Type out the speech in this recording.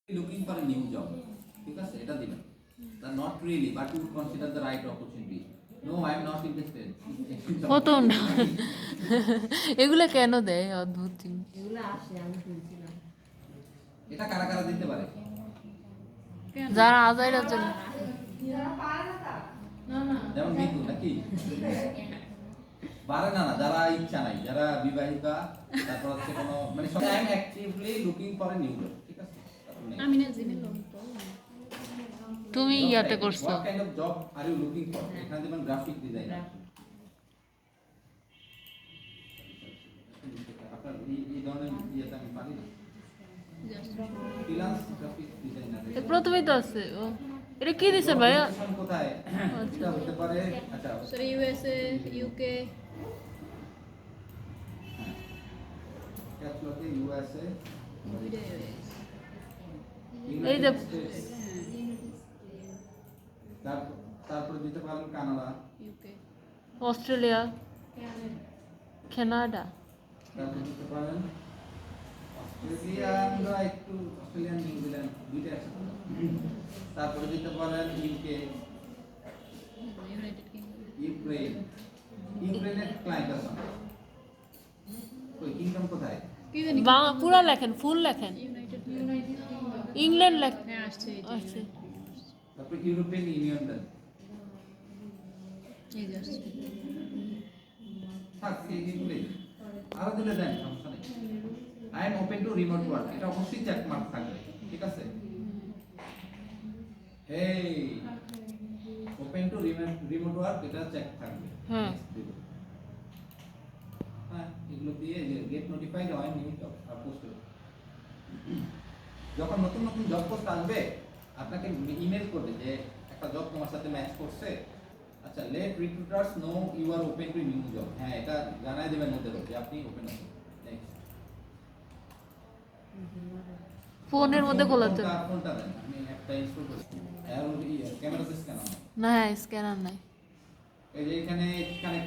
looking for a new job. ঠিক আছে, এটা দিবেন। Not really, but you consider the right opportunity. No, I am not interested. কত না এগুলা কেন দেয় অদ্ভুত জিনিস। এগুলো আসে আমি শুনছিলাম। এটা কারা কারা দিতে পারে? যারা আজাইরার জন্য যেমন মৃত্যু নাকি পারে না, যারা ইচ্ছা নাই, যারা বিবাহিতা, তারপর হচ্ছে কোনো মানে I am actively looking for a new job. ঠিক আছে, আমি না জিমেল তুমি ইয়াতে করছো। What kind of job are you looking for? এখানে যেমন গ্রাফিক ডিজাইনার। আপনার এই ধরনের ইয়েতে আমি পারি না। ফ্রিল্যান্স গ্রাফিক ডিজাইনার প্রথমেই তো আছে ও। এটা কি দিছে ভাইয়া? কোথায় এটা হতে পারে? আচ্ছা স্যার ইউএসএ ইউকে ক্যাপসুলতে ইউএসএ এই যে তারপর দিতে পারেন কানাডা, ইউকে অস্ট্রেলিয়া, কানাডা। তারপর দিতে পারেন অস্ট্রেলিয়া, আমরা একটু অস্ট্রেলিয়ান নিউজিল্যান্ড দুইটা একসাথে। তারপরে দিতে পারেন ইউকে, ইউনাইটেড কিংডম ইউক্রেন। ইউক্রেনের ক্লায়েন্ট আছে ওই কিংডম কোথায়? কি জানি পুরা লেখেন, ফুল লেখেন। ইউনাইটেড ইংল্যান্ড লেখেন। হ্যাঁ আসছে এই যে আচ্ছা তারপর ইউরোপিয়ান ইউনিয়ন দেন। এই যে আসছে থাক এইগুলোই আরো দিলে দেন, সমস্যা নেই। I am open to remote work, এটা অবশ্যই চেক মার্ক থাকবে। ঠিক আছে, হেই ওপেন টু রিমোট ওয়ার্ক, এটা চেক থাকবে। হ্যাঁ। হ্যাঁ, এগুলো দিয়ে গেট নোটিফাইড হয় নিউ জব পোস্ট। যখন নতুন নতুন জব পোস্ট আসবে আপনাকে ইমেল করবে যে একটা জব তোমার সাথে ম্যাচ করছে। আচ্ছা, let recruiters know you are open to new job. হ্যাঁ, এটা জানাই দেবেন ওদের যে আপনি ওপেন আছেন। নেক্সট, ফোনের মধ্যে খোলা তো ফোনটা দেন, আমি একটা ইনস্টল করছি। আর ক্যামেরা স্ক্যান না, হ্যাঁ স্ক্যানার নাই। এই যে এখানে